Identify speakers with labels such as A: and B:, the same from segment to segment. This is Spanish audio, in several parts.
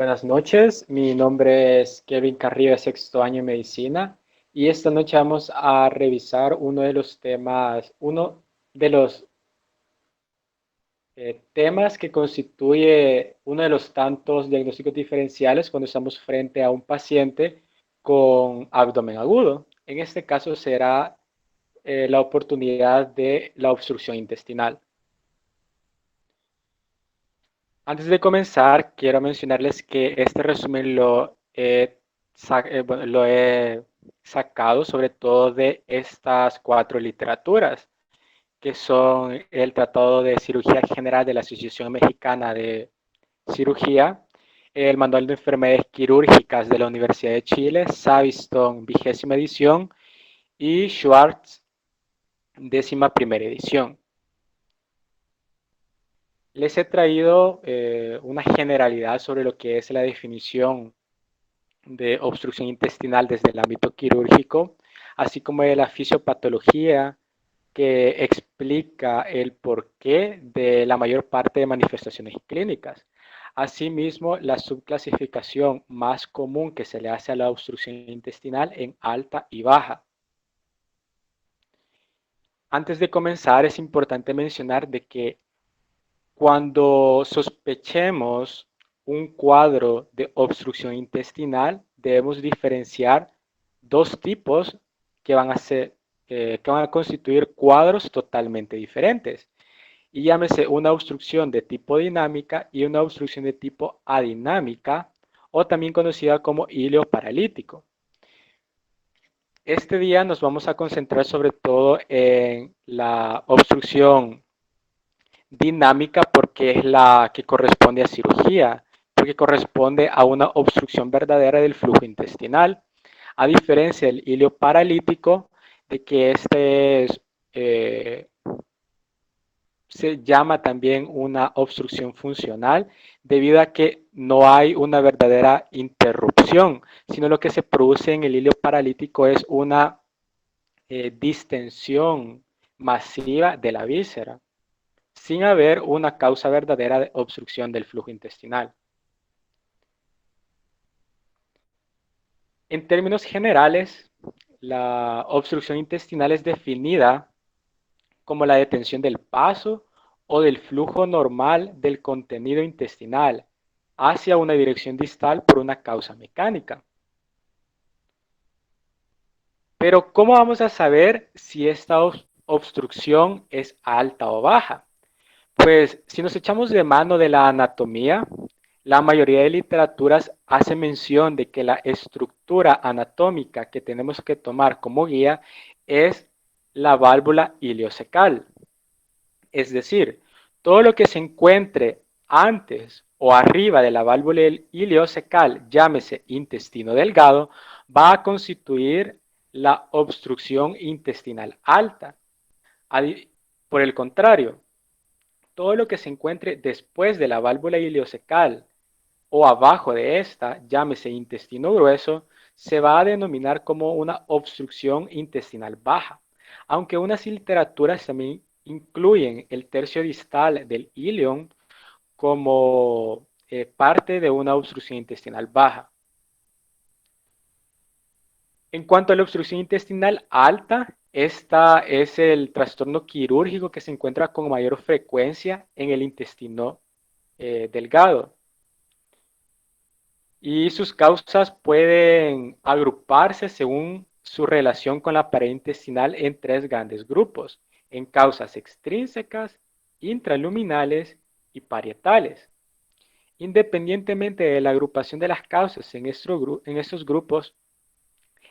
A: Buenas noches, mi nombre es Kevin Carrillo de sexto año en medicina y esta noche vamos a revisar uno de los temas que constituye uno de los tantos diagnósticos diferenciales cuando estamos frente a un paciente con abdomen agudo. En este caso será la oportunidad de la obstrucción intestinal. Antes de comenzar, quiero mencionarles que este resumen bueno, lo he sacado sobre todo de estas cuatro literaturas, que son el Tratado de Cirugía General de la Asociación Mexicana de Cirugía, el Manual de Enfermedades Quirúrgicas de la Universidad de Chile, Savistone, 20ª edición, y Schwartz, 11ª edición. Les he traído una generalidad sobre lo que es la definición de obstrucción intestinal desde el ámbito quirúrgico, así como de la fisiopatología que explica el porqué de la mayor parte de manifestaciones clínicas. Asimismo, la subclasificación más común que se le hace a la obstrucción intestinal en alta y baja. Antes de comenzar, es importante mencionar de que cuando sospechemos un cuadro de obstrucción intestinal, debemos diferenciar dos tipos que que van a constituir cuadros totalmente diferentes. Y llámese una obstrucción de tipo dinámica y una obstrucción de tipo adinámica, o también conocida como hilo paralítico. Este día nos vamos a concentrar sobre todo en la obstrucción dinámica porque es la que corresponde a cirugía, porque corresponde a una obstrucción verdadera del flujo intestinal, a diferencia del hilo paralítico, de que eh, se llama también una obstrucción funcional, debido a que no hay una verdadera interrupción, sino lo que se produce en el hilo paralítico es una distensión masiva de la víscera, sin haber una causa verdadera de obstrucción del flujo intestinal. En términos generales, la obstrucción intestinal es definida como la detención del paso o del flujo normal del contenido intestinal hacia una dirección distal por una causa mecánica. Pero ¿cómo vamos a saber si esta obstrucción es alta o baja? Pues si nos echamos de mano de la anatomía, la mayoría de literaturas hace mención de que la estructura anatómica que tenemos que tomar como guía es la válvula ileocecal. Es decir, todo lo que se encuentre antes o arriba de la válvula ileocecal, llámese intestino delgado, va a constituir la obstrucción intestinal alta. Por el contrario, todo lo que se encuentre después de la válvula ileocecal o abajo de esta, llámese intestino grueso, se va a denominar como una obstrucción intestinal baja, aunque unas literaturas también incluyen el tercio distal del ilion como parte de una obstrucción intestinal baja. En cuanto a la obstrucción intestinal alta, esta es el trastorno quirúrgico que se encuentra con mayor frecuencia en el intestino delgado. Y sus causas pueden agruparse según su relación con la pared intestinal en tres grandes grupos, en causas extrínsecas, intraluminales y parietales. Independientemente de la agrupación de las causas en estos grupos,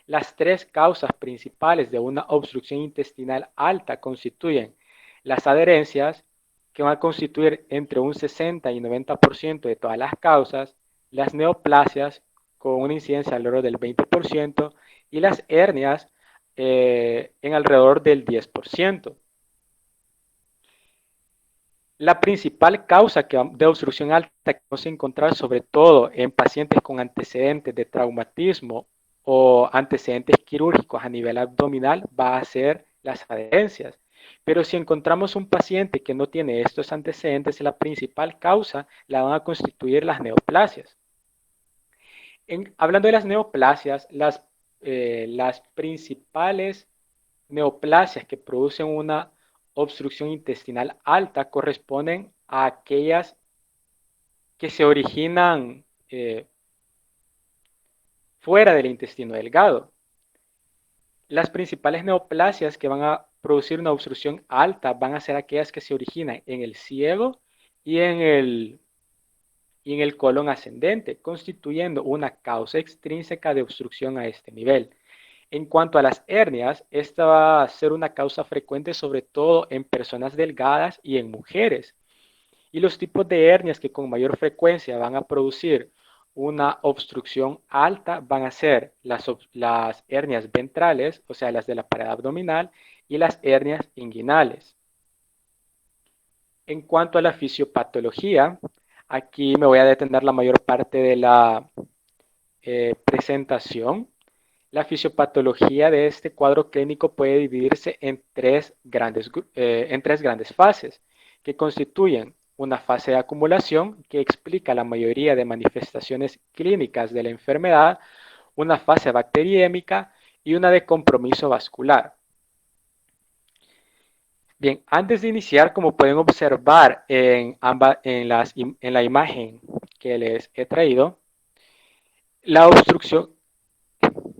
A: las tres causas principales de una obstrucción intestinal alta constituyen las adherencias, que van a constituir entre un 60 y 90% de todas las causas, las neoplasias, con una incidencia alrededor del 20%, y las hernias en alrededor del 10%. La principal causa de obstrucción alta que vamos a encontrar sobre todo en pacientes con antecedentes de traumatismo o antecedentes quirúrgicos a nivel abdominal va a ser las adherencias. Pero si encontramos un paciente que no tiene estos antecedentes, la principal causa la van a constituir las neoplasias. Hablando de las neoplasias, las principales neoplasias que producen una obstrucción intestinal alta corresponden a aquellas que se originan fuera del intestino delgado. Las principales neoplasias que van a producir una obstrucción alta van a ser aquellas que se originan en el ciego y en el colon ascendente, constituyendo una causa extrínseca de obstrucción a este nivel. En cuanto a las hernias, esta va a ser una causa frecuente sobre todo en personas delgadas y en mujeres. Y los tipos de hernias que con mayor frecuencia van a producir una obstrucción alta van a ser las hernias ventrales, o sea, las de la pared abdominal, y las hernias inguinales. En cuanto a la fisiopatología, aquí me voy a detener la mayor parte de la presentación. La fisiopatología de este cuadro clínico puede dividirse en tres grandes fases, que constituyen una fase de acumulación que explica la mayoría de manifestaciones clínicas de la enfermedad, una fase bacteriémica y una de compromiso vascular. Bien, antes de iniciar, como pueden observar en la imagen que les he traído, la obstrucción,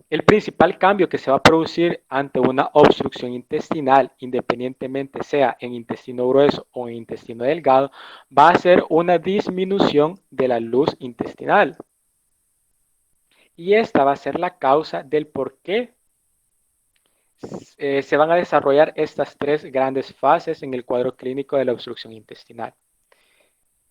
A: el principal cambio que se va a producir ante una obstrucción intestinal, independientemente sea en intestino grueso o en intestino delgado, va a ser una disminución de la luz intestinal. Y esta va a ser la causa del por qué se van a desarrollar estas tres grandes fases en el cuadro clínico de la obstrucción intestinal.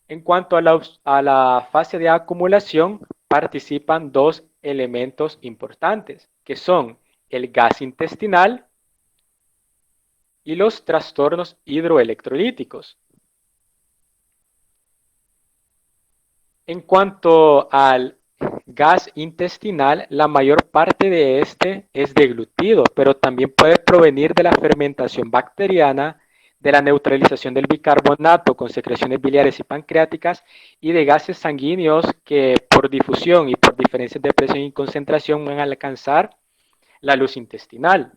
A: En cuanto a la fase de acumulación, participan dos elementos importantes, que son el gas intestinal y los trastornos hidroelectrolíticos. En cuanto al gas intestinal, la mayor parte de este es deglutido, pero también puede provenir de la fermentación bacteriana, de la neutralización del bicarbonato con secreciones biliares y pancreáticas y de gases sanguíneos que por difusión y por diferencias de presión y concentración van a alcanzar la luz intestinal.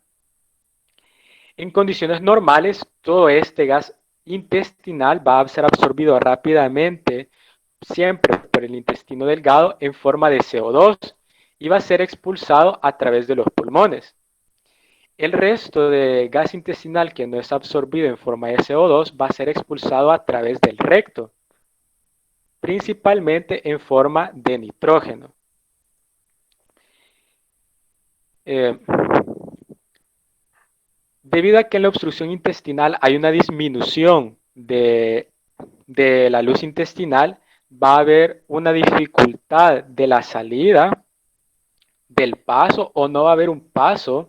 A: En condiciones normales, todo este gas intestinal va a ser absorbido rápidamente, siempre por el intestino delgado, en forma de CO2 y va a ser expulsado a través de los pulmones. El resto de gas intestinal que no es absorbido en forma de CO2 va a ser expulsado a través del recto, principalmente en forma de nitrógeno. Eh, Debido a que en la obstrucción intestinal hay una disminución de la luz intestinal, va a haber una dificultad de la salida del paso o no va a haber un paso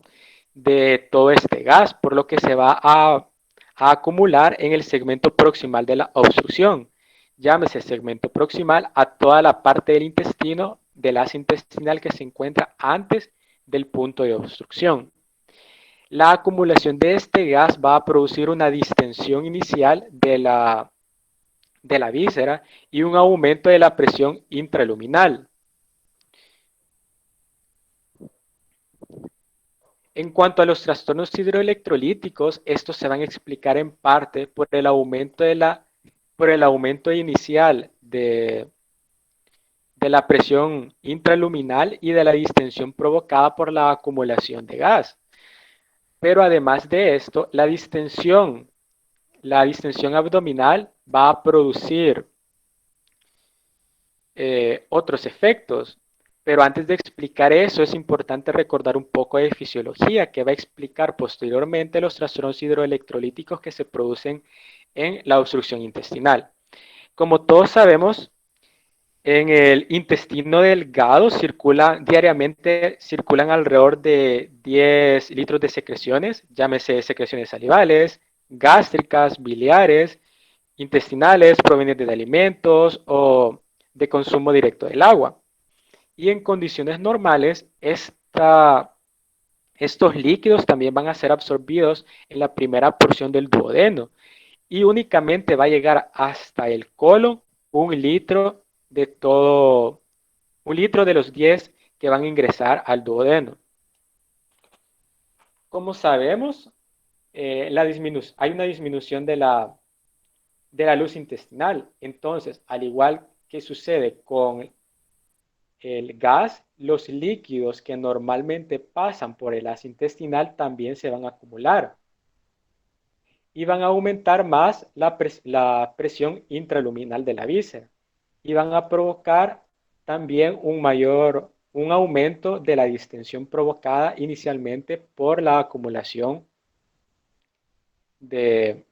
A: de todo este gas, por lo que se va a acumular en el segmento proximal de la obstrucción. Llámese segmento proximal a toda la parte del intestino, del asa intestinal que se encuentra antes del punto de obstrucción. La acumulación de este gas va a producir una distensión inicial de la víscera y un aumento de la presión intraluminal. En cuanto a los trastornos hidroelectrolíticos, estos se van a explicar en parte por el aumento inicial de la presión intraluminal y de la distensión provocada por la acumulación de gas. Pero además de esto, la distensión abdominal va a producir otros efectos. Pero antes de explicar eso, es importante recordar un poco de fisiología que va a explicar posteriormente los trastornos hidroelectrolíticos que se producen en la obstrucción intestinal. Como todos sabemos, en el intestino delgado circulan alrededor de 10 litros de secreciones, llámese secreciones salivales, gástricas, biliares, intestinales, provenientes de alimentos o de consumo directo del agua. Y en condiciones normales, estos líquidos también van a ser absorbidos en la primera porción del duodeno y únicamente va a llegar hasta el colon 1 litro de todo 1 litro de los 10 que van a ingresar al duodeno. Como sabemos, hay una disminución de la luz intestinal. Entonces, al igual que sucede con el gas, los líquidos que normalmente pasan por el haz intestinal también se van a acumular y van a aumentar más la presión intraluminal de la víscera y van a provocar también un aumento de la distensión provocada inicialmente por la acumulación de,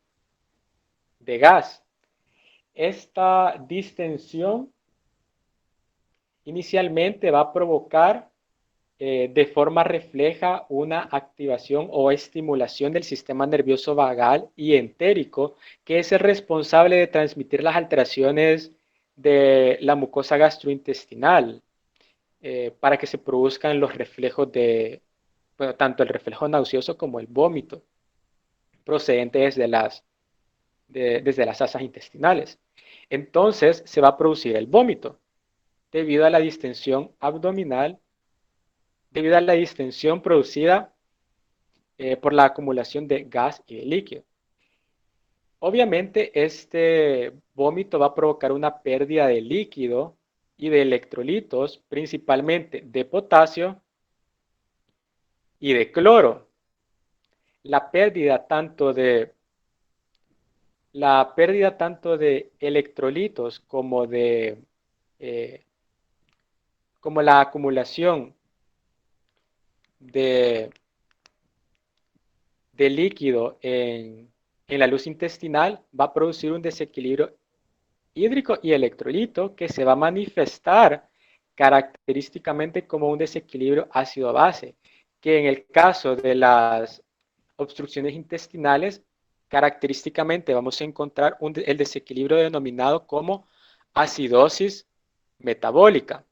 A: de gas. Esta distensión inicialmente va a provocar de forma refleja una activación o estimulación del sistema nervioso vagal y entérico, que es el responsable de transmitir las alteraciones de la mucosa gastrointestinal, para que se produzcan los reflejos bueno, tanto el reflejo nauseoso como el vómito, procedentes desde las asas intestinales. Entonces se va a producir el vómito debido a la distensión abdominal, debido a la distensión producida por la acumulación de gas y de líquido. Obviamente este vómito va a provocar una pérdida de líquido y de electrolitos, principalmente de potasio y de cloro. La pérdida tanto de, la pérdida tanto de electrolitos eh, como la acumulación de, de líquido en la luz intestinal va a producir un desequilibrio hídrico y electrolito que se va a manifestar característicamente como un desequilibrio ácido-base, que en el caso de las obstrucciones intestinales, característicamente vamos a encontrar el desequilibrio denominado como acidosis metabólica.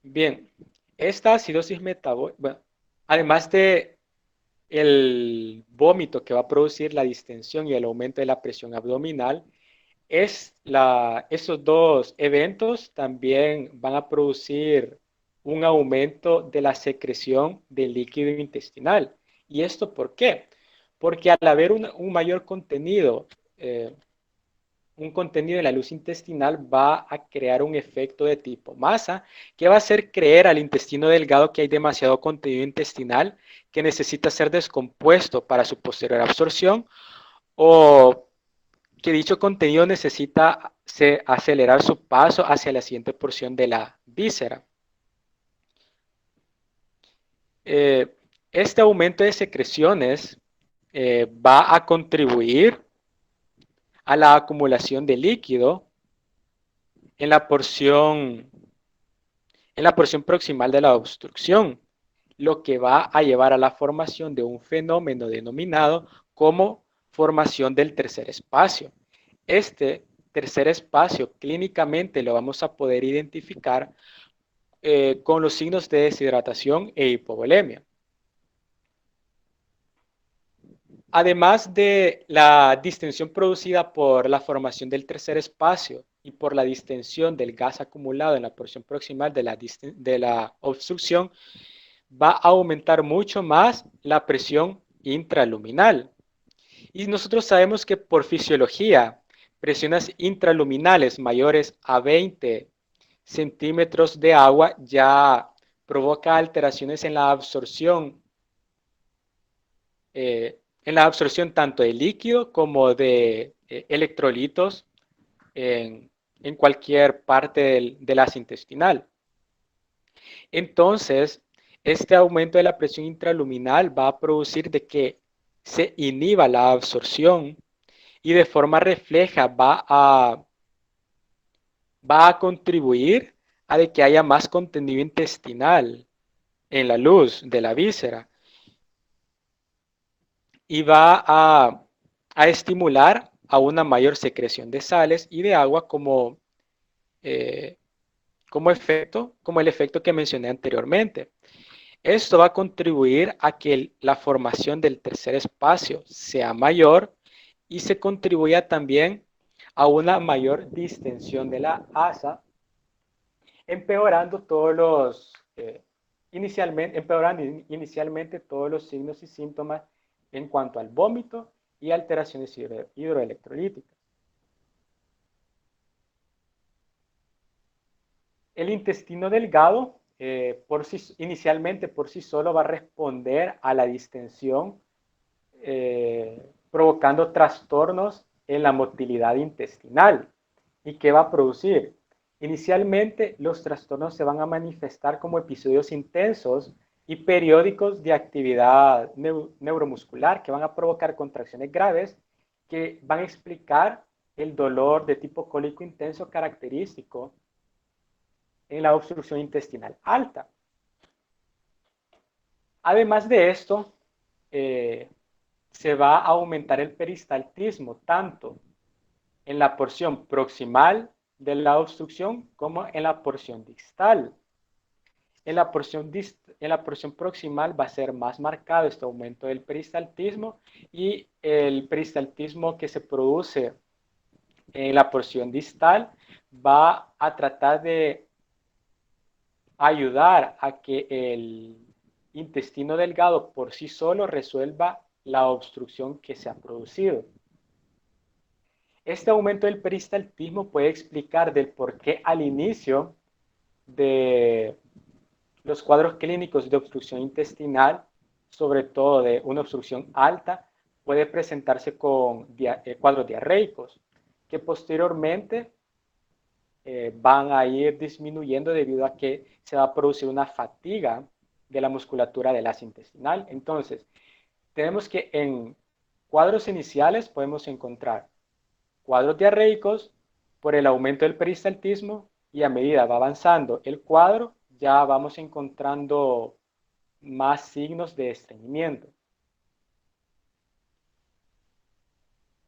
A: Bien, esta acidosis metabólica, bueno, además de el vómito que va a producir la distensión y el aumento de la presión abdominal, esos dos eventos también van a producir un aumento de la secreción de líquido intestinal. ¿Y esto por qué? Porque al haber un mayor contenido, un contenido en la luz intestinal va a crear un efecto de tipo masa que va a hacer creer al intestino delgado que hay demasiado contenido intestinal que necesita ser descompuesto para su posterior absorción, o que dicho contenido necesita acelerar su paso hacia la siguiente porción de la víscera. Eh, este aumento de secreciones va a contribuir a la acumulación de líquido en la porción, en la porción proximal de la obstrucción, lo que va a llevar a la formación de un fenómeno denominado como formación del tercer espacio. Este tercer espacio clínicamente lo vamos a poder identificar con los signos de deshidratación e hipovolemia. Además de la distensión producida por la formación del tercer espacio y por la distensión del gas acumulado en la porción proximal de la obstrucción, va a aumentar mucho más la presión intraluminal. Y nosotros sabemos que por fisiología, presiones intraluminales mayores a 20 centímetros de agua ya provoca alteraciones en la absorción tanto de líquido como de electrolitos en cualquier parte del haz intestinal. Entonces, este aumento de la presión intraluminal va a producir de que se inhiba la absorción y de forma refleja va a contribuir a de que haya más contenido intestinal en la luz de la víscera y va a estimular a una mayor secreción de sales y de agua eh, como el efecto que mencioné anteriormente. Esto va a contribuir a que la formación del tercer espacio sea mayor y se contribuya también a una mayor distensión de la asa, empeorando empeorando inicialmente todos los signos y síntomas en cuanto al vómito y alteraciones hidroelectrolíticas. El intestino delgado, inicialmente por sí solo va a responder a la distensión, provocando trastornos en la motilidad intestinal. ¿Y qué va a producir? Inicialmente, los trastornos se van a manifestar como episodios intensos y periódicos de actividad neuromuscular que van a provocar contracciones graves que van a explicar el dolor de tipo cólico intenso característico en la obstrucción intestinal alta. Además de esto, se va a aumentar el peristaltismo tanto en la porción proximal de la obstrucción como en la porción distal. En la porción proximal va a ser más marcado este aumento del peristaltismo, y el peristaltismo que se produce en la porción distal va a tratar de ayudar a que el intestino delgado por sí solo resuelva la obstrucción que se ha producido. Este aumento del peristaltismo puede explicar del por qué al inicio de los cuadros clínicos de obstrucción intestinal, sobre todo de una obstrucción alta, puede presentarse con cuadros diarreicos, que posteriormente van a ir disminuyendo debido a que se va a producir una fatiga de la musculatura del asa intestinal. Entonces, tenemos que en cuadros iniciales podemos encontrar cuadros diarreicos por el aumento del peristaltismo, y a medida va avanzando el cuadro, ya vamos encontrando más signos de estreñimiento.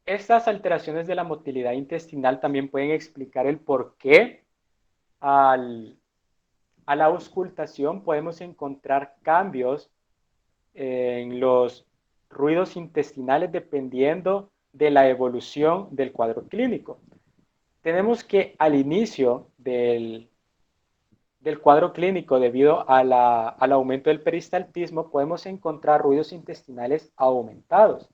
A: Estas alteraciones de la motilidad intestinal también pueden explicar el por qué a la auscultación podemos encontrar cambios en los ruidos intestinales dependiendo de la evolución del cuadro clínico. Tenemos que al inicio del cuadro clínico, debido al aumento del peristaltismo, podemos encontrar ruidos intestinales aumentados.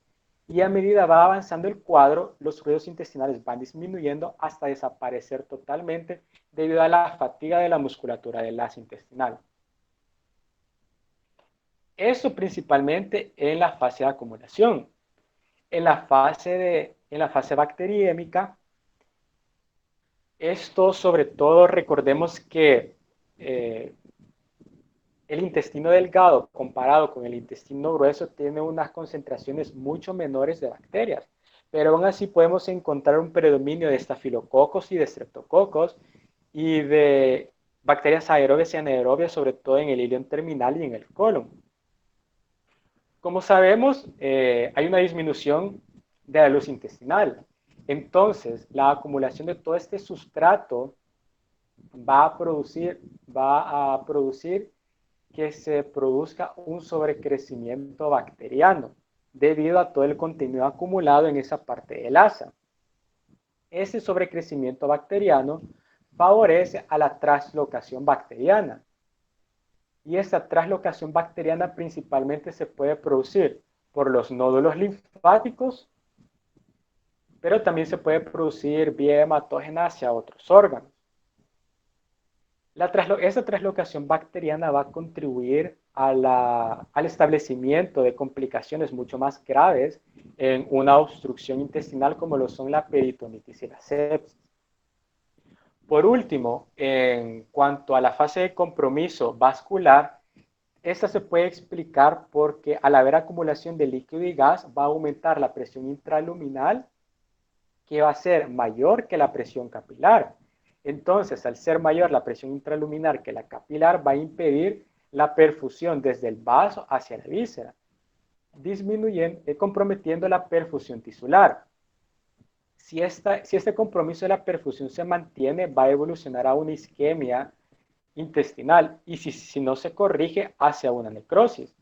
A: Y a medida va avanzando el cuadro, los ruidos intestinales van disminuyendo hasta desaparecer totalmente debido a la fatiga de la musculatura del asa intestinal. Eso principalmente en la fase de acumulación. En la fase bacteriémica, esto sobre todo recordemos que el intestino delgado comparado con el intestino grueso tiene unas concentraciones mucho menores de bacterias, pero aún así podemos encontrar un predominio de estafilococos y de streptococos y de bacterias aerobias y anaerobias, sobre todo en el ilion terminal y en el colon. Como sabemos, hay una disminución de la luz intestinal. Entonces, la acumulación de todo este sustrato va a producir que se produzca un sobrecrecimiento bacteriano debido a todo el contenido acumulado en esa parte del asa. Ese sobrecrecimiento bacteriano favorece a la translocación bacteriana. Y esta translocación bacteriana principalmente se puede producir por los nódulos linfáticos, pero también se puede producir vía hematógena hacia otros órganos. Esa translocación bacteriana va a contribuir al establecimiento de complicaciones mucho más graves en una obstrucción intestinal, como lo son la peritonitis y la sepsis. Por último, en cuanto a la fase de compromiso vascular, esta se puede explicar porque al haber acumulación de líquido y gas va a aumentar la presión intraluminal, que va a ser mayor que la presión capilar. Entonces, al ser mayor la presión intraluminar que la capilar, va a impedir la perfusión desde el vaso hacia la víscera, comprometiendo la perfusión tisular. Si este compromiso de la perfusión se mantiene, va a evolucionar a una isquemia intestinal, y si no se corrige, hacia una necrosis.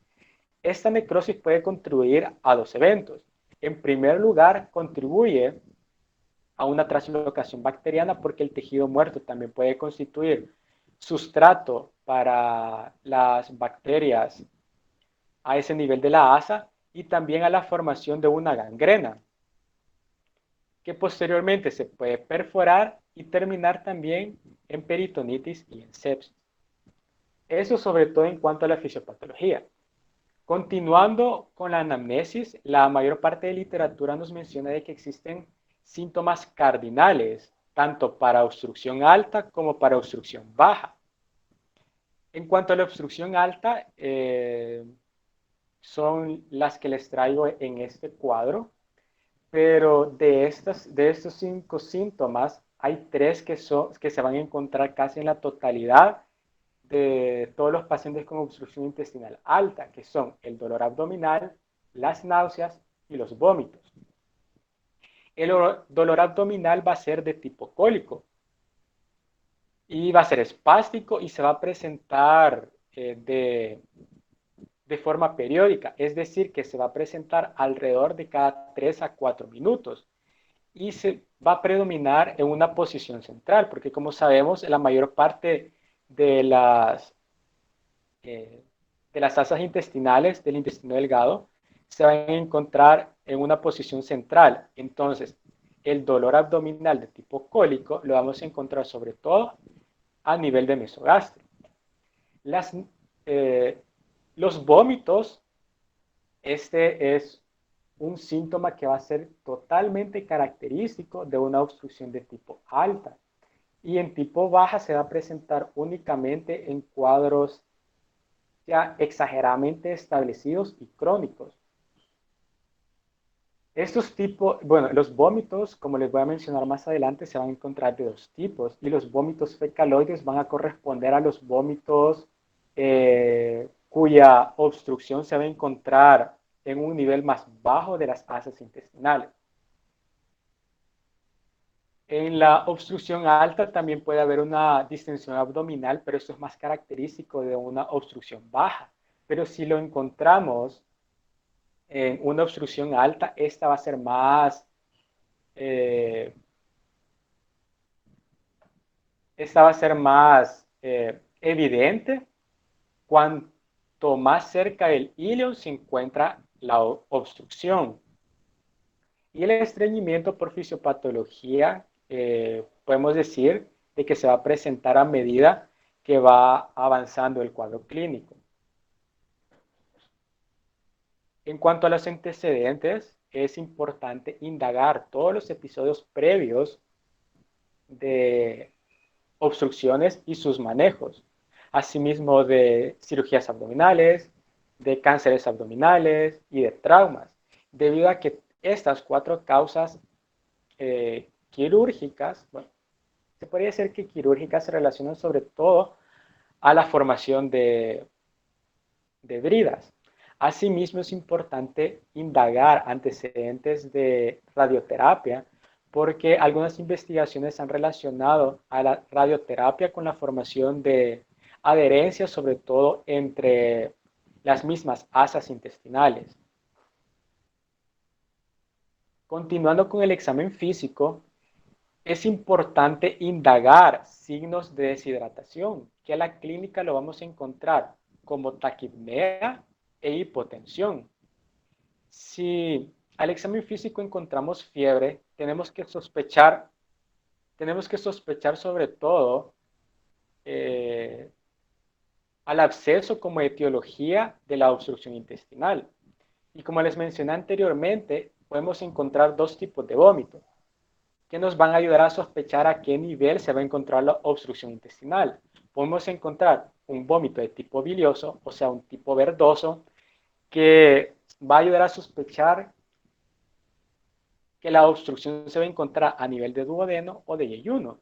A: Esta necrosis puede contribuir a dos eventos. En primer lugar, contribuye a una translocación bacteriana porque el tejido muerto también puede constituir sustrato para las bacterias a ese nivel de la asa y también a la formación de una gangrena que posteriormente se puede perforar y terminar también en peritonitis y en sepsis. Eso sobre todo en cuanto a la fisiopatología. Continuando con la anamnesis, la mayor parte de literatura nos menciona de que existen síntomas cardinales, tanto para obstrucción alta como para obstrucción baja. En cuanto a la obstrucción alta, son las que les traigo en este cuadro, pero de estos 5 síntomas, hay 3 que se van a encontrar casi en la totalidad de todos los pacientes con obstrucción intestinal alta, que son el dolor abdominal, las náuseas y los vómitos. El dolor abdominal va a ser de tipo cólico y va a ser espástico y se va a presentar de forma periódica, es decir, que se va a presentar alrededor de cada 3 a 4 minutos y se va a predominar en una posición central, porque como sabemos, la mayor parte de eh, de las asas intestinales del intestino delgado se van a encontrar en una posición central. Entonces, el dolor abdominal de tipo cólico lo vamos a encontrar sobre todo a nivel de mesogastrio. Las, eh, los vómitos, este es un síntoma que va a ser totalmente característico de una obstrucción de tipo alta. Y en tipo baja se va a presentar únicamente en cuadros ya exageradamente establecidos y crónicos. Estos tipos, bueno, los vómitos, como les voy a mencionar más adelante, se van a encontrar de 2 tipos y los vómitos fecaloides van a corresponder a los vómitos cuya obstrucción se va a encontrar en un nivel más bajo de las asas intestinales. En la obstrucción alta también puede haber una distensión abdominal, pero esto es más característico de una obstrucción baja. Pero si lo encontramos en una obstrucción alta, esta va a ser eh, evidente cuanto más cerca del hilo se encuentra la obstrucción. Y el estreñimiento por fisiopatología, podemos decir de que se va a presentar a medida que va avanzando el cuadro clínico. En cuanto a los antecedentes, es importante indagar todos los episodios previos de obstrucciones y sus manejos, asimismo de cirugías abdominales, de cánceres abdominales y de traumas, debido a que estas 4 causas quirúrgicas, bueno, se podría decir que quirúrgicas se relacionan sobre todo a la formación de bridas. Asimismo, es importante indagar antecedentes de radioterapia porque algunas investigaciones han relacionado a la radioterapia con la formación de adherencias, sobre todo entre las mismas asas intestinales. Continuando con el examen físico, es importante indagar signos de deshidratación, que a la clínica lo vamos a encontrar como taquipnea e hipotensión. Si al examen físico encontramos fiebre, tenemos que sospechar sobre todo eh, al absceso como etiología de la obstrucción intestinal. Y como les mencioné anteriormente, podemos encontrar 2 tipos de vómito que nos van a ayudar a sospechar a qué nivel se va a encontrar la obstrucción intestinal. Podemos encontrar un vómito de tipo bilioso, o sea, un tipo verdoso, que va a ayudar a sospechar que la obstrucción se va a encontrar a nivel de duodeno o de yeyuno.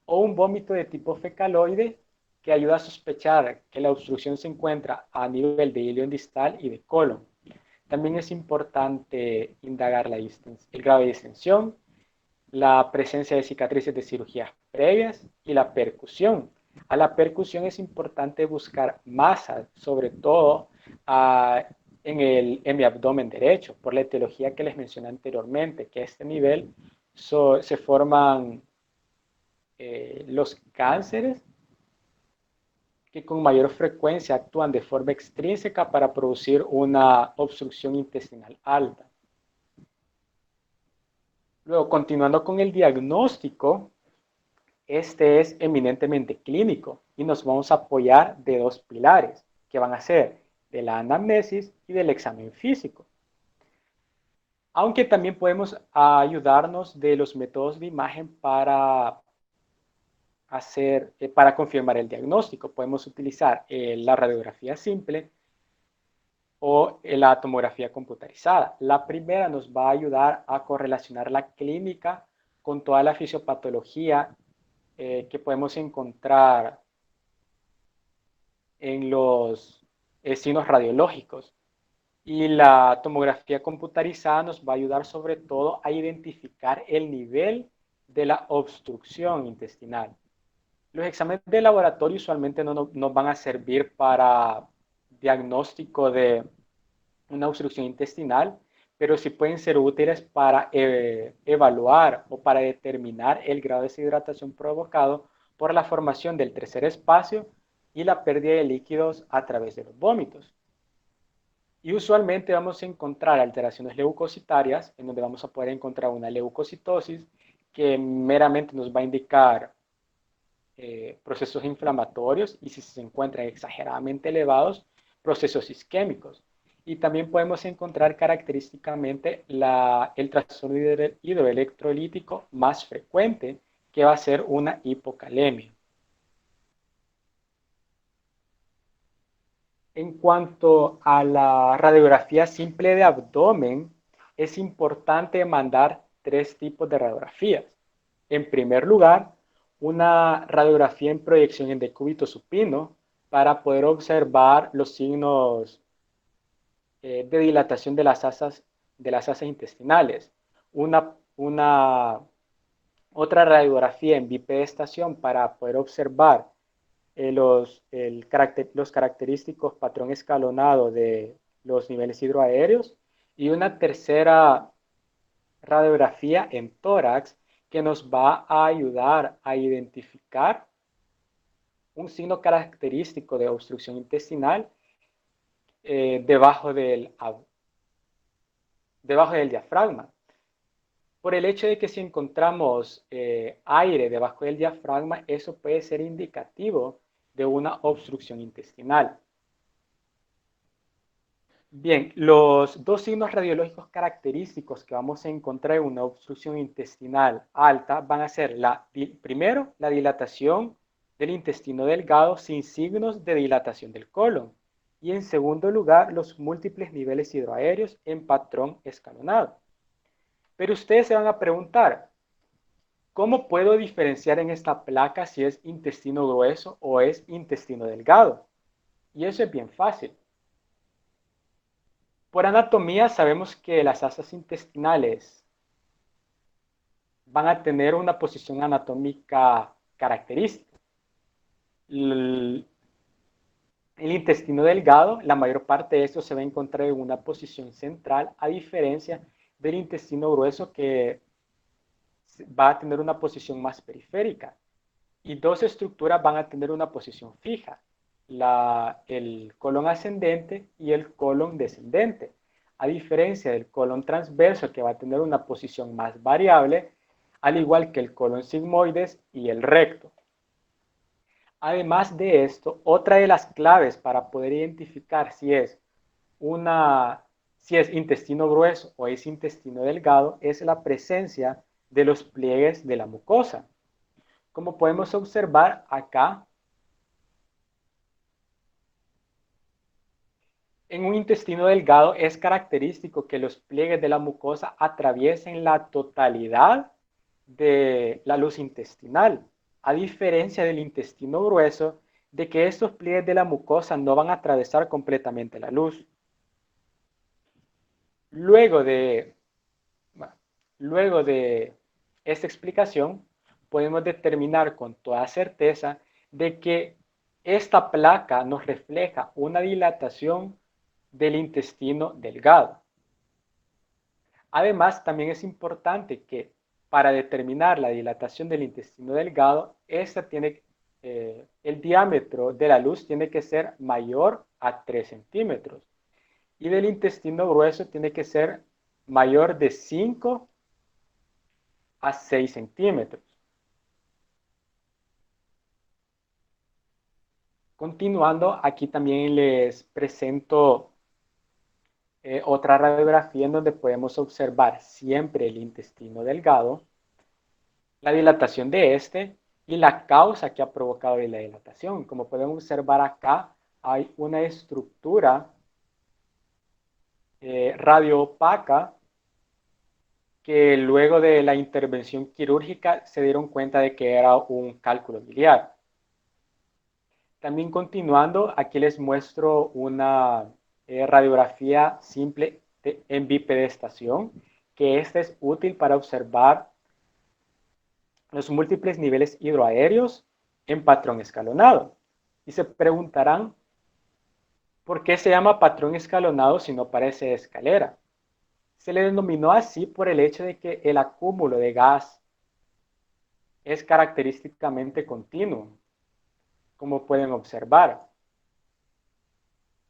A: O un vómito de tipo fecaloide que ayuda a sospechar que la obstrucción se encuentra a nivel de ilion distal y de colon. También es importante indagar el grado de distensión, la presencia de cicatrices de cirugías previas y la percusión. A la percusión es importante buscar masas, sobre todo en mi abdomen derecho, por la etiología que les mencioné anteriormente, que a este nivel se forman los cánceres que con mayor frecuencia actúan de forma extrínseca para producir una obstrucción intestinal alta. Luego, continuando con el diagnóstico, este es eminentemente clínico y nos vamos a apoyar de dos pilares, que van a ser de la anamnesis y del examen físico. Aunque también podemos ayudarnos de los métodos de imagen para confirmar el diagnóstico. Podemos utilizar la radiografía simple o la tomografía computarizada. La primera nos va a ayudar a correlacionar la clínica con toda la fisiopatología que podemos encontrar en los signos radiológicos. Y la tomografía computarizada nos va a ayudar sobre todo a identificar el nivel de la obstrucción intestinal. Los exámenes de laboratorio usualmente no nos van a servir para diagnóstico de una obstrucción intestinal, pero sí pueden ser útiles para evaluar o para determinar el grado de deshidratación provocado por la formación del tercer espacio y la pérdida de líquidos a través de los vómitos. Y usualmente vamos a encontrar alteraciones leucocitarias, en donde vamos a poder encontrar una leucocitosis que meramente nos va a indicar procesos inflamatorios y si se encuentran exageradamente elevados, procesos isquémicos. Y también podemos encontrar característicamente el trastorno hidroelectrolítico más frecuente, que va a ser una hipocalemia. En cuanto a la radiografía simple de abdomen, es importante mandar tres tipos de radiografías. En primer lugar, una radiografía en proyección en decúbito supino para poder observar los signos de dilatación de las asas intestinales. Otra radiografía en bipedestación para poder observar los característicos patrón escalonado de los niveles hidroaéreos. Y una tercera radiografía en tórax que nos va a ayudar a identificar un signo característico de obstrucción intestinal debajo del diafragma. Por el hecho de que si encontramos aire debajo del diafragma, eso puede ser indicativo de una obstrucción intestinal. Bien, los dos signos radiológicos característicos que vamos a encontrar en una obstrucción intestinal alta van a ser, primero, la dilatación del intestino delgado sin signos de dilatación del colon. Y en segundo lugar, los múltiples niveles hidroaéreos en patrón escalonado. Pero ustedes se van a preguntar, ¿cómo puedo diferenciar en esta placa si es intestino grueso o es intestino delgado? Y eso es bien fácil. Por anatomía sabemos que las asas intestinales van a tener una posición anatómica característica. El intestino delgado, la mayor parte de esto se va a encontrar en una posición central, a diferencia del intestino grueso que va a tener una posición más periférica. Y dos estructuras van a tener una posición fija, el colon ascendente y el colon descendente. A diferencia del colon transverso, que va a tener una posición más variable, al igual que el colon sigmoides y el recto. Además de esto, otra de las claves para poder identificar si es intestino grueso o es intestino delgado es la presencia de los pliegues de la mucosa. Como podemos observar acá, en un intestino delgado es característico que los pliegues de la mucosa atraviesen la totalidad de la luz intestinal, a diferencia del intestino grueso, de que estos pliegues de la mucosa no van a atravesar completamente la luz. Luego de esta explicación, podemos determinar con toda certeza de que esta placa nos refleja una dilatación del intestino delgado. Además, también es importante que para determinar la dilatación del intestino delgado, el diámetro de la luz tiene que ser mayor a 3 centímetros y del intestino grueso tiene que ser mayor de 5 a 6 centímetros. Continuando, aquí también les presento otra radiografía en donde podemos observar siempre el intestino delgado, la dilatación de este y la causa que ha provocado la dilatación. Como pueden observar acá, hay una estructura radioopaca que luego de la intervención quirúrgica se dieron cuenta de que era un cálculo biliar. También continuando, aquí les muestro una radiografía simple en bipedestación, que esta es útil para observar los múltiples niveles hidroaéreos en patrón escalonado. Y se preguntarán, ¿por qué se llama patrón escalonado si no parece escalera? Se le denominó así por el hecho de que el acúmulo de gas es característicamente continuo, como pueden observar.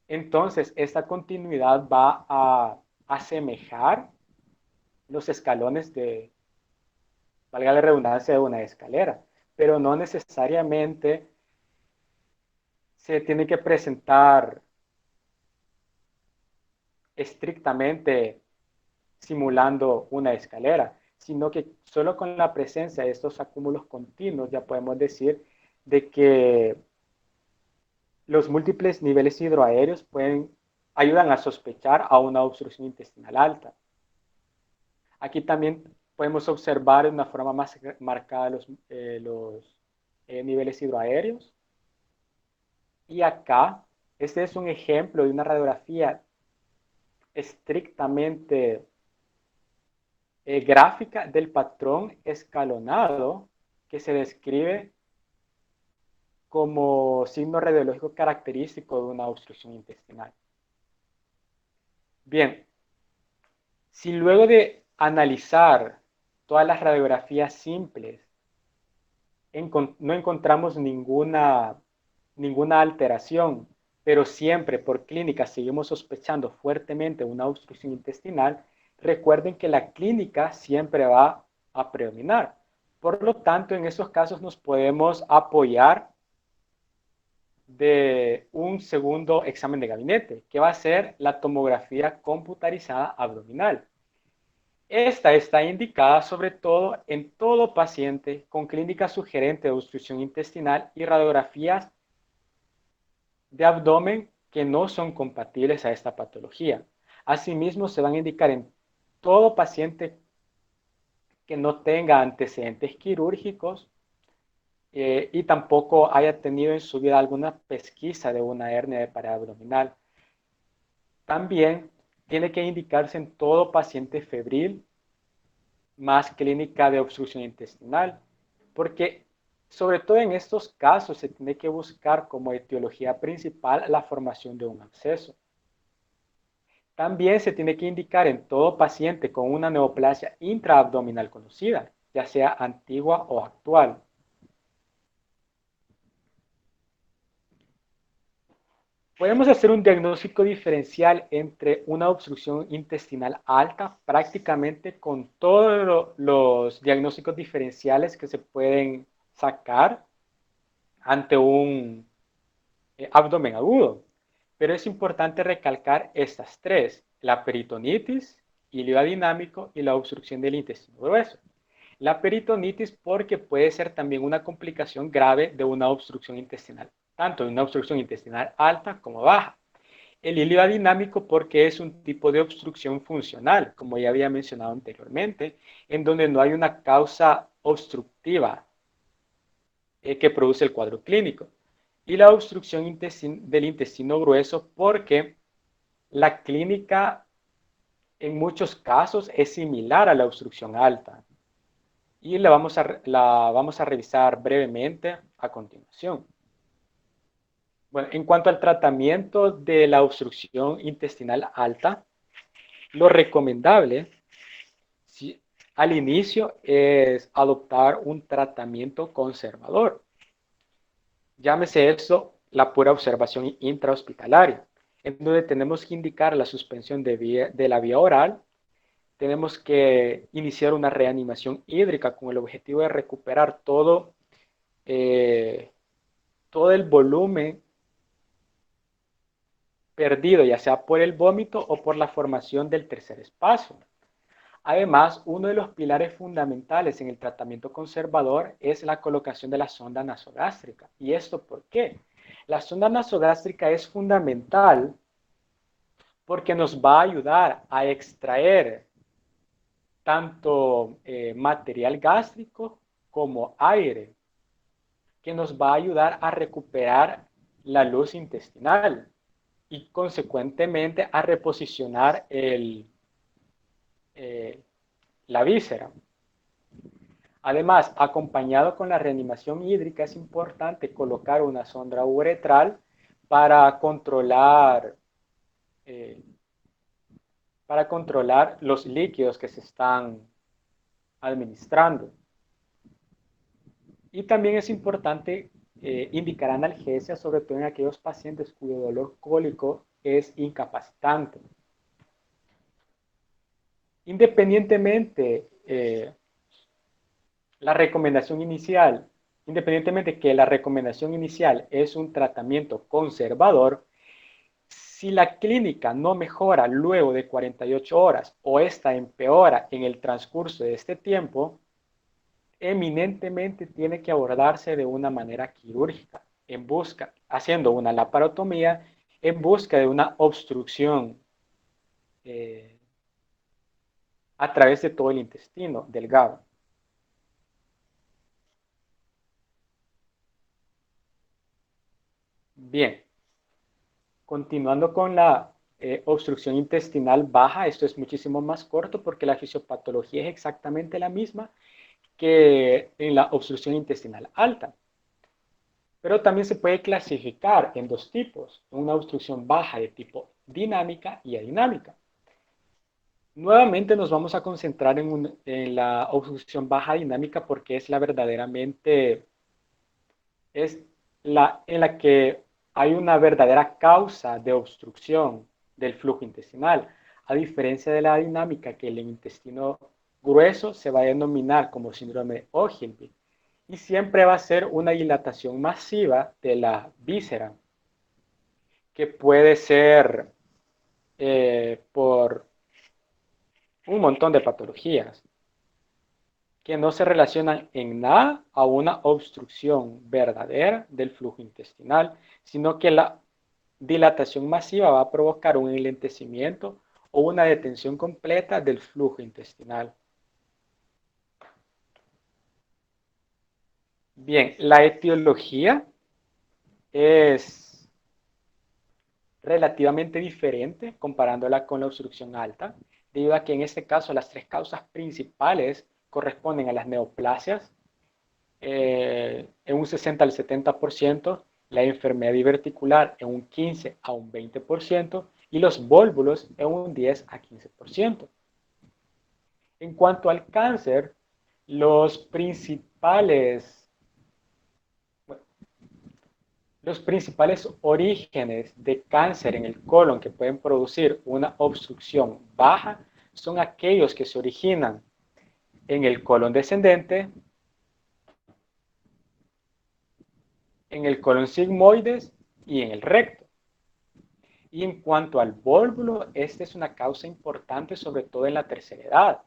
A: Entonces, esta continuidad va a asemejar los escalones de, valga la redundancia, de una escalera, pero no necesariamente se tiene que presentar estrictamente simulando una escalera, sino que solo con la presencia de estos acúmulos continuos ya podemos decir de que los múltiples niveles hidroaéreos ayudan a sospechar a una obstrucción intestinal alta. Aquí también podemos observar de una forma más marcada los niveles hidroaéreos. Y acá, este es un ejemplo de una radiografía estrictamente gráfica del patrón escalonado que se describe como signo radiológico característico de una obstrucción intestinal. Bien, si luego de analizar todas las radiografías simples no encontramos ninguna alteración, pero siempre por clínica seguimos sospechando fuertemente una obstrucción intestinal, recuerden que la clínica siempre va a predominar. Por lo tanto, en esos casos nos podemos apoyar de un segundo examen de gabinete, que va a ser la tomografía computarizada abdominal. Esta está indicada sobre todo en todo paciente con clínica sugerente de obstrucción intestinal y radiografías de abdomen que no son compatibles a esta patología. Asimismo, se van a indicar en todo paciente que no tenga antecedentes quirúrgicos y tampoco haya tenido en su vida alguna pesquisa de una hernia de pared abdominal. También tiene que indicarse en todo paciente febril más clínica de obstrucción intestinal, porque sobre todo en estos casos se tiene que buscar como etiología principal la formación de un absceso. También se tiene que indicar en todo paciente con una neoplasia intraabdominal conocida, ya sea antigua o actual. Podemos hacer un diagnóstico diferencial entre una obstrucción intestinal alta, prácticamente con todos los diagnósticos diferenciales que se pueden sacar ante un abdomen agudo. Pero es importante recalcar estas tres: la peritonitis, hilo dinámico y la obstrucción del intestino grueso. La peritonitis porque puede ser también una complicación grave de una obstrucción intestinal, tanto de una obstrucción intestinal alta como baja. El hilo dinámico porque es un tipo de obstrucción funcional, como ya había mencionado anteriormente, en donde no hay una causa obstructiva que produce el cuadro clínico. Y la obstrucción del intestino grueso porque la clínica en muchos casos es similar a la obstrucción alta. Y la vamos a revisar brevemente a continuación. Bueno, en cuanto al tratamiento de la obstrucción intestinal alta, lo recomendable, al inicio es adoptar un tratamiento conservador. Llámese eso la pura observación intrahospitalaria, en donde tenemos que indicar la suspensión de la vía oral, tenemos que iniciar una reanimación hídrica con el objetivo de recuperar eh, todo el volumen perdido, ya sea por el vómito o por la formación del tercer espacio. Además, uno de los pilares fundamentales en el tratamiento conservador es la colocación de la sonda nasogástrica. ¿Y esto por qué? La sonda nasogástrica es fundamental porque nos va a ayudar a extraer tanto material gástrico como aire, que nos va a ayudar a recuperar la luz intestinal y consecuentemente a reposicionar eh, la víscera. Además, acompañado con la reanimación hídrica, es importante colocar una sonda uretral para controlar, eh, para controlar los líquidos que se están administrando. Y también es importante indicar analgesia, sobre todo en aquellos pacientes cuyo dolor cólico es incapacitante. Independientemente la recomendación inicial, independientemente que la recomendación inicial es un tratamiento conservador, si la clínica no mejora luego de 48 horas o esta empeora en el transcurso de este tiempo, eminentemente tiene que abordarse de una manera quirúrgica, haciendo una laparotomía en busca de una obstrucción eh, a través de todo el intestino delgado. Bien, continuando con la obstrucción intestinal baja, esto es muchísimo más corto porque la fisiopatología es exactamente la misma que en la obstrucción intestinal alta. Pero también se puede clasificar en dos tipos, una obstrucción baja de tipo dinámica y adinámica. Nuevamente nos vamos a concentrar en la obstrucción baja dinámica porque es la verdaderamente, es en la que hay una verdadera causa de obstrucción del flujo intestinal, a diferencia de la dinámica que el intestino grueso se va a denominar como síndrome Ogilvy y siempre va a ser una dilatación masiva de la víscera, que puede ser por un montón de patologías que no se relacionan en nada a una obstrucción verdadera del flujo intestinal, sino que la dilatación masiva va a provocar un enlentecimiento o una detención completa del flujo intestinal. Bien, la etiología es relativamente diferente comparándola con la obstrucción alta, debido a que en este caso las tres causas principales corresponden a las neoplasias, en un 60 al 70%, la enfermedad diverticular en un 15 a un 20% y los vólvulos en un 10 a 15%. En cuanto al cáncer, los principales, bueno, los principales orígenes de cáncer en el colon que pueden producir una obstrucción baja son aquellos que se originan en el colon descendente, en el colon sigmoides y en el recto. Y en cuanto al vólvulo, esta es una causa importante, sobre todo en la tercera edad,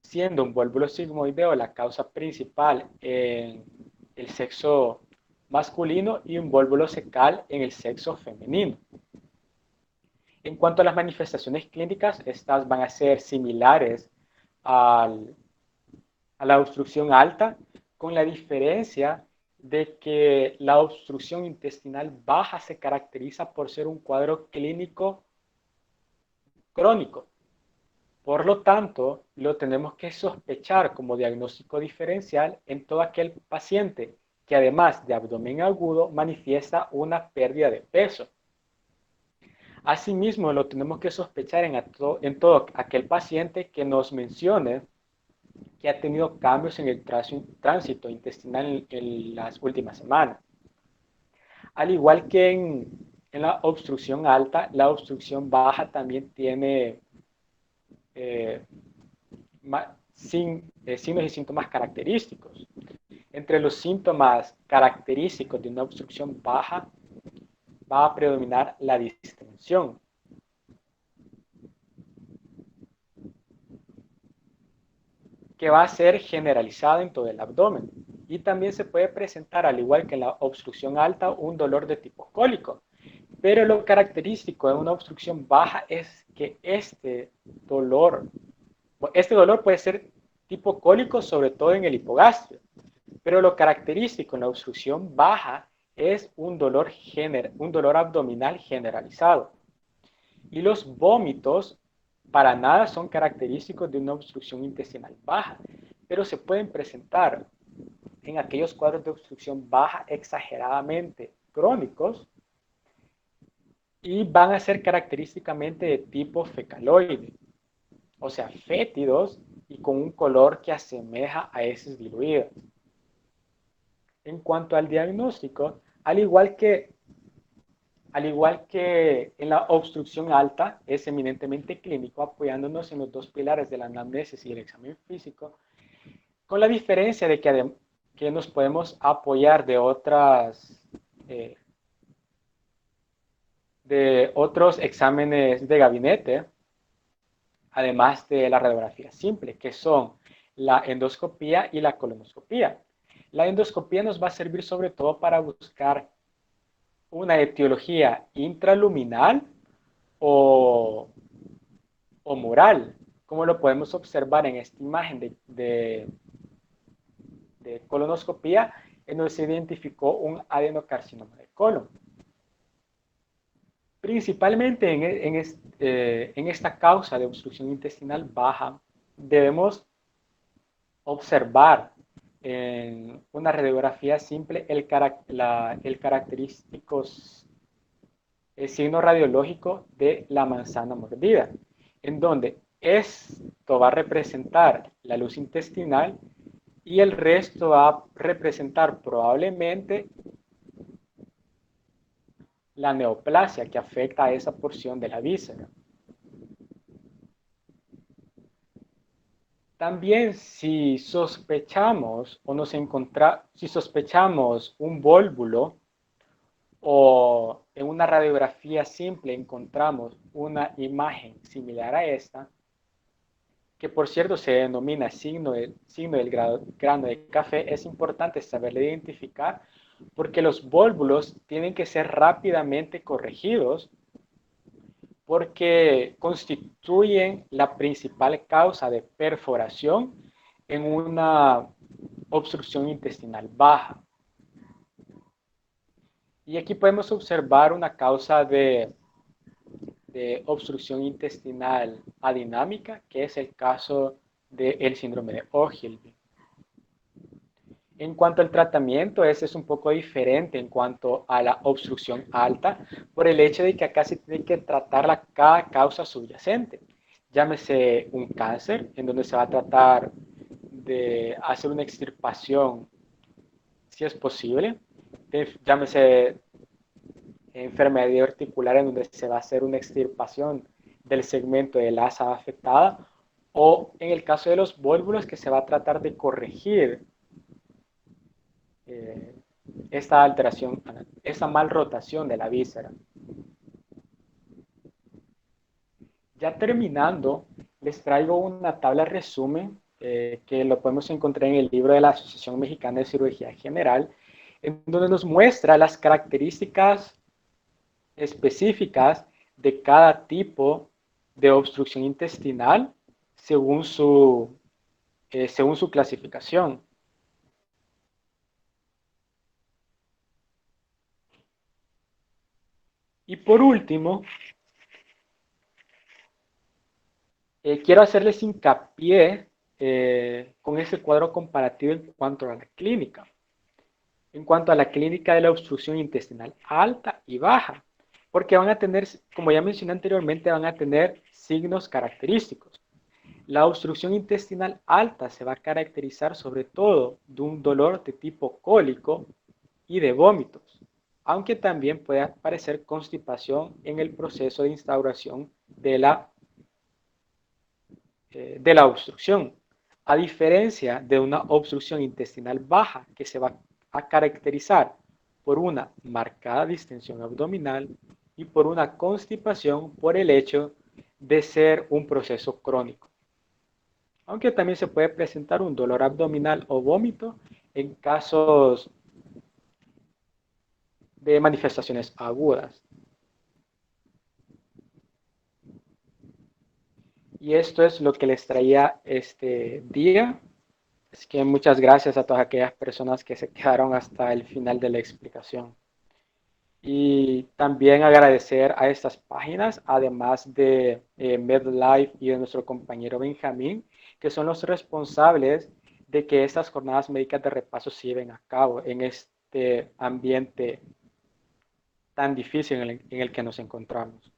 A: siendo un vólvulo sigmoideo la causa principal en el sexo masculino y un vólvulo cecal en el sexo femenino. En cuanto a las manifestaciones clínicas, estas van a ser similares al, a la obstrucción alta, con la diferencia de que la obstrucción intestinal baja se caracteriza por ser un cuadro clínico crónico. Por lo tanto, lo tenemos que sospechar como diagnóstico diferencial en todo aquel paciente que además de abdomen agudo manifiesta una pérdida de peso. Asimismo, lo tenemos que sospechar en todo aquel paciente que nos mencione que ha tenido cambios en el tránsito intestinal en las últimas semanas. Al igual que en la obstrucción alta, la obstrucción baja también tiene eh, signos y síntomas característicos. Entre los síntomas característicos de una obstrucción baja va a predominar la distensión, que va a ser generalizada en todo el abdomen. Y también se puede presentar, al igual que en la obstrucción alta, un dolor de tipo cólico. Pero lo característico de una obstrucción baja es que este dolor puede ser tipo cólico, sobre todo en el hipogastrio. Pero lo característico en la obstrucción baja es un dolor abdominal generalizado. Y los vómitos para nada son característicos de una obstrucción intestinal baja, pero se pueden presentar en aquellos cuadros de obstrucción baja exageradamente crónicos y van a ser característicamente de tipo fecaloide, o sea, fétidos y con un color que asemeja a heces diluidas. En cuanto al diagnóstico, al igual que en la obstrucción alta, es eminentemente clínico, apoyándonos en los dos pilares de la anamnesis y el examen físico, con la diferencia de que nos podemos apoyar eh, de otros exámenes de gabinete, además de la radiografía simple, que son la endoscopía y la colonoscopía. La endoscopía nos va a servir sobre todo para buscar una etiología intraluminal o, o mural, como lo podemos observar en esta imagen de colonoscopía, en donde se identificó un adenocarcinoma de colon. Principalmente en esta causa de obstrucción intestinal baja, debemos observar en una radiografía simple el característico signo radiológico de la manzana mordida, en donde esto va a representar la luz intestinal y el resto va a representar probablemente la neoplasia que afecta a esa porción de la víscera. También si sospechamos un vólvulo o en una radiografía simple encontramos una imagen similar a esta, que por cierto se denomina signo del grano de café, es importante saberlo identificar porque los vólvulos tienen que ser rápidamente corregidos porque constituyen la principal causa de perforación en una obstrucción intestinal baja. Y aquí podemos observar una causa de obstrucción intestinal adinámica, que es el caso del síndrome de Ogilvy. En cuanto al tratamiento, ese es un poco diferente en cuanto a la obstrucción alta, por el hecho de que acá se tiene que tratar cada causa subyacente. Llámese un cáncer, en donde se va a tratar de hacer una extirpación, si es posible. Llámese enfermedad articular, en donde se va a hacer una extirpación del segmento del asa afectada, o en el caso de los vólvulos, que se va a tratar de corregir eh, esta alteración, esta malrotación de la víscera. Ya terminando, les traigo una tabla resumen que lo podemos encontrar en el libro de la Asociación Mexicana de Cirugía General, en donde nos muestra las características específicas de cada tipo de obstrucción intestinal según su clasificación. Y por último, quiero hacerles hincapié con este cuadro comparativo en cuanto a la clínica. En cuanto a la clínica de la obstrucción intestinal alta y baja, porque van a tener, como ya mencioné anteriormente, van a tener signos característicos. La obstrucción intestinal alta se va a caracterizar sobre todo de un dolor de tipo cólico y de vómitos, aunque también puede aparecer constipación en el proceso de instauración de la obstrucción, a diferencia de una obstrucción intestinal baja que se va a caracterizar por una marcada distensión abdominal y por una constipación por el hecho de ser un proceso crónico. Aunque también se puede presentar un dolor abdominal o vómito en casos de manifestaciones agudas. Y esto es lo que les traía este día. Es que muchas gracias a todas aquellas personas que se quedaron hasta el final de la explicación. Y también agradecer a estas páginas, además de MedLife y de nuestro compañero Benjamín, que son los responsables de que estas jornadas médicas de repaso se lleven a cabo en este ambiente tan difícil en el que nos encontramos.